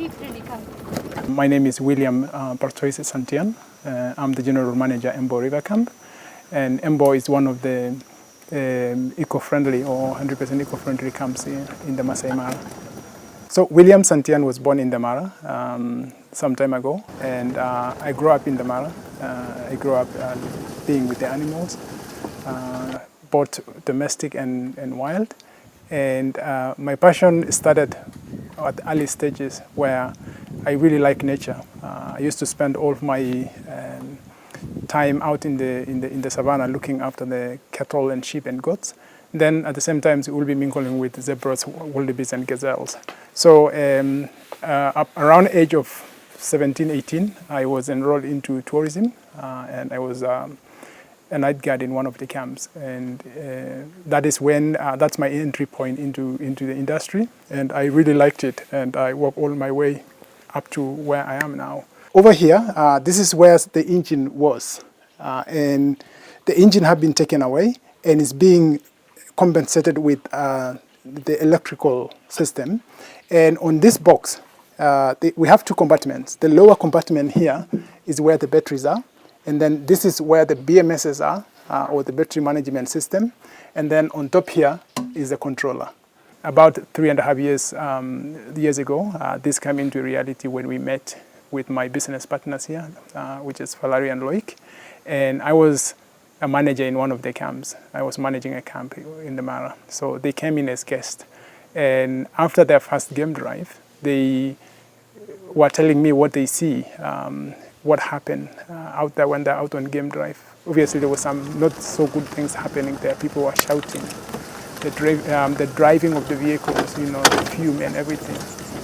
eco-friendly camp? My name is William Ole Santiani. I'm the General Manager at Emboo River Camp. And Emboo is one of the eco-friendly or 100% eco-friendly camps in the Masaai Mara. So William Santiani was born in the Mara some time ago, and I grew up in the Mara. I grew up being with the animals, both domestic and wild. And my passion started at early stages where I really like nature. I used to spend all of my time out in the savannah looking after the cattle and sheep and goats. Then at the same time, we'll be mingling with zebras, wildebeest, and gazelles. So around the age of 17, 18, I was enrolled into tourism, and I was a night guard in one of the camps. And that is when, that's my entry point into the industry. And I really liked it, and I worked all my way up to where I am now. Over here, this is where the engine was. And the engine had been taken away and is being compensated with the electrical system. And on this box, we have two compartments. The lower compartment here is where the batteries are. And then this is where the BMSs are, or the battery management system. And then on top here is the controller. About 3.5 years ago, this came into reality when we met with my business partners here, which is Valerie and Loic. And I was a manager in one of the camps. I was managing a camp in the Mara. So they came in as guests. And after their first game drive, they were telling me what they see, what happened out there when they're out on game drive. Obviously, there were some not so good things happening there. People were shouting. The driving of the vehicles, the fume and everything.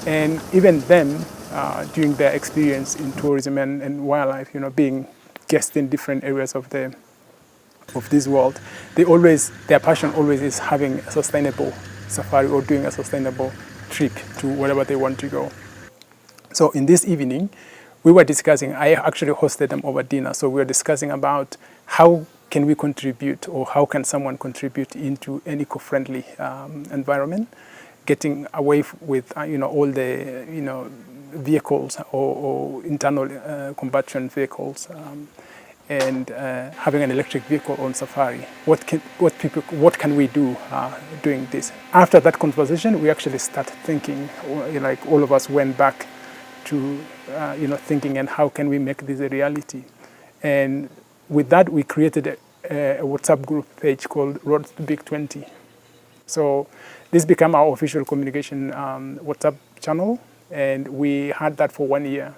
And even them, during their experience in tourism and wildlife, being guests in different areas of this world, their passion always is having a sustainable safari or doing a sustainable trip to wherever they want to go. So in this evening, we were discussing, I actually hosted them over dinner, so we were discussing about how can we contribute, or how can someone contribute into an eco-friendly environment, getting away with all the vehicles or internal combustion vehicles, and having an electric vehicle on safari. What can we do doing this? After that conversation, we actually started thinking, like all of us went back to thinking, and how can we make this a reality? And with that, we created a WhatsApp group page called Road to Big 20. So this became our official communication WhatsApp channel, and we had that for 1 year,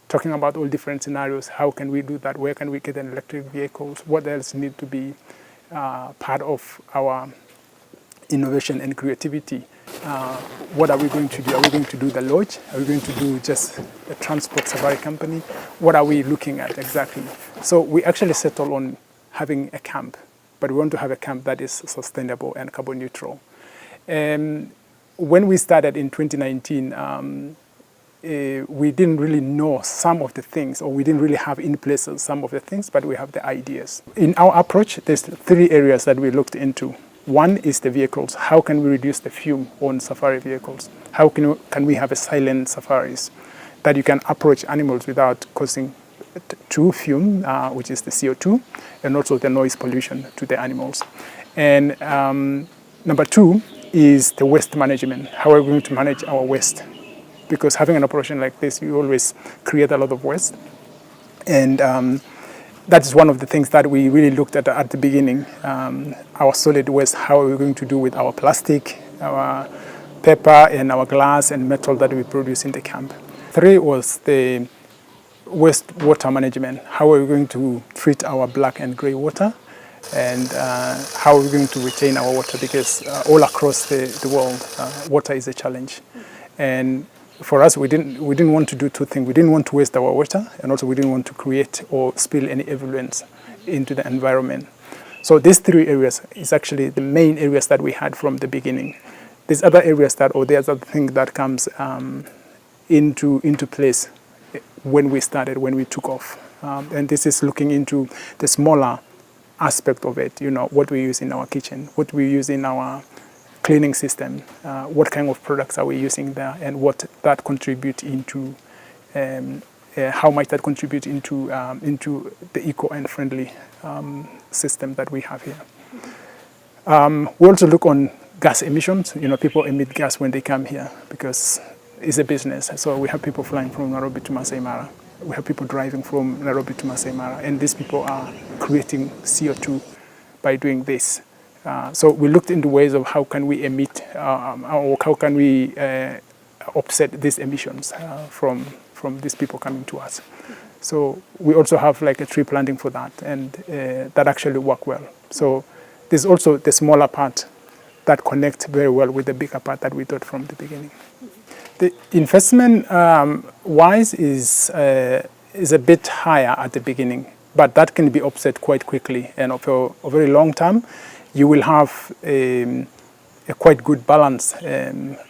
talking about all different scenarios. How can we do that? Where can we get an electric vehicles? What else need to be part of our innovation and creativity? What are we going to do? Are we going to do the lodge? Are we going to do just a transport safari company? What are we looking at exactly? So we actually settled on having a camp, but we want to have a camp that is sustainable and carbon neutral. When we started in 2019, we didn't really know some of the things, or we didn't really have in place some of the things, but we have the ideas. In our approach, there's 3 areas that we looked into. One is the vehicles. How can we reduce the fume on safari vehicles? How can we have a silent safaris that you can approach animals without causing true fume, which is the CO2, and also the noise pollution to the animals. And number 2 is the waste management. How are we going to manage our waste? Because having an operation like this, you always create a lot of waste. And that is one of the things that we really looked at the beginning. Our solid waste, how are we going to do with our plastic, our paper, and our glass and metal that we produce in the camp. 3 was the wastewater management. How are we going to treat our black and gray water? And how are we going to retain our water? Because all across the world, water is a challenge. And for us, we didn't want to do 2 things. We didn't want to waste our water, and also we didn't want to create or spill any effluents into the environment. So these 3 areas is actually the main areas that we had from the beginning. There's other areas there's other thing that comes into place when we took off. And this is looking into the smaller aspect of it, what we use in our kitchen, what we use in our cleaning system, what kind of products are we using there, and what that contribute into, how might that contribute into the eco and friendly system that we have here. We also look on gas emissions. People emit gas when they come here because it's a business. So we have people flying from Nairobi to Masaai Mara. We have people driving from Nairobi to Masaai Mara, and these people are creating CO2 by doing this. So we looked into ways of how can we emit, or how can we offset these emissions from these people coming to us. So we also have like a tree planting for that, and that actually worked well. So there's also the smaller part that connects very well with the bigger part that we thought from the beginning. The investment wise is a bit higher at the beginning, but that can be offset quite quickly, and for a very long term, you will have a quite good balance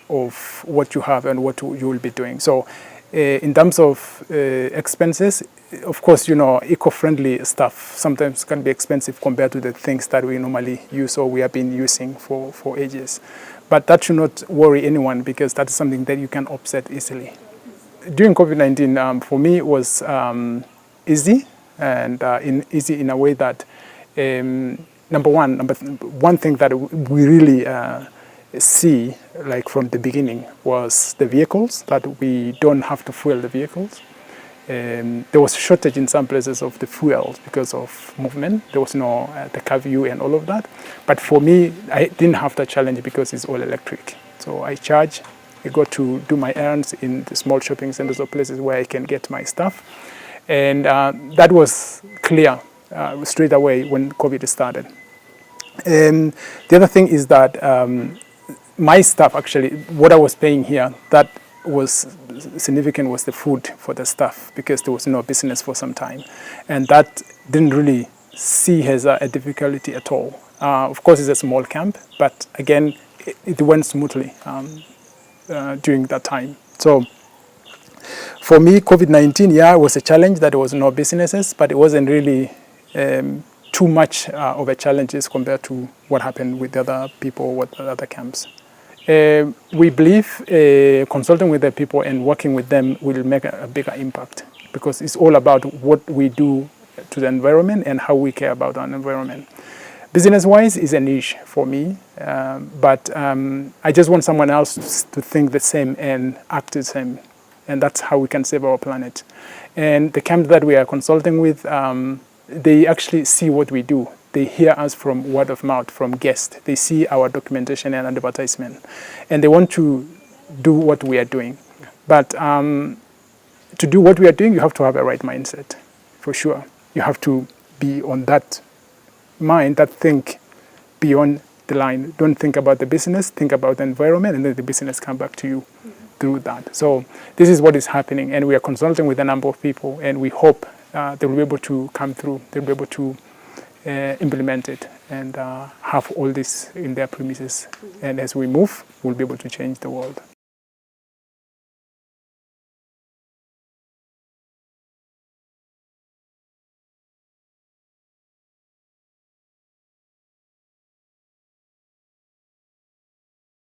of what you have and what you will be doing. So in terms of expenses, of course, eco-friendly stuff sometimes can be expensive compared to the things that we normally use or we have been using for ages. But that should not worry anyone, because that's something that you can offset easily. During COVID-19, for me, it was easy, and easy in a way that, number one thing that we really see, like from the beginning, was the vehicles, that we don't have to fuel the vehicles. There was a shortage in some places of the fuel because of movement. There was no the curfew and all of that. But for me, I didn't have that challenge because it's all electric. So I charge, I go to do my errands in the small shopping centers or places where I can get my stuff. And that was clear straight away when COVID started. The other thing is that my staff, actually, what I was paying here, that was significant was the food for the staff, because there was no business for some time. And that didn't really see as a difficulty at all. Of course, it's a small camp, but again, it went smoothly during that time. So for me, COVID-19, was a challenge that there was no businesses, but it wasn't really too much of a challenge as compared to what happened with the other people, with the other camps. We believe consulting with the people and working with them will make a bigger impact, because it's all about what we do to the environment and how we care about our environment. Business-wise is a niche for me, but I just want someone else to think the same and act the same, and that's how we can save our planet. And the camp that we are consulting with, they actually see what we do. They hear us from word of mouth, from guests. They see our documentation and advertisement, and they want to do what we are doing. But to do what we are doing, you have to have a right mindset, for sure. You have to be on that mind that think beyond the line. Don't think about the business, think about the environment, and then the business come back to you through that. So this is what is happening, and we are consulting with a number of people, and we hope they will be able to come through, they'll be able to implement it and have all this in their premises. And as we move, we'll be able to change the world.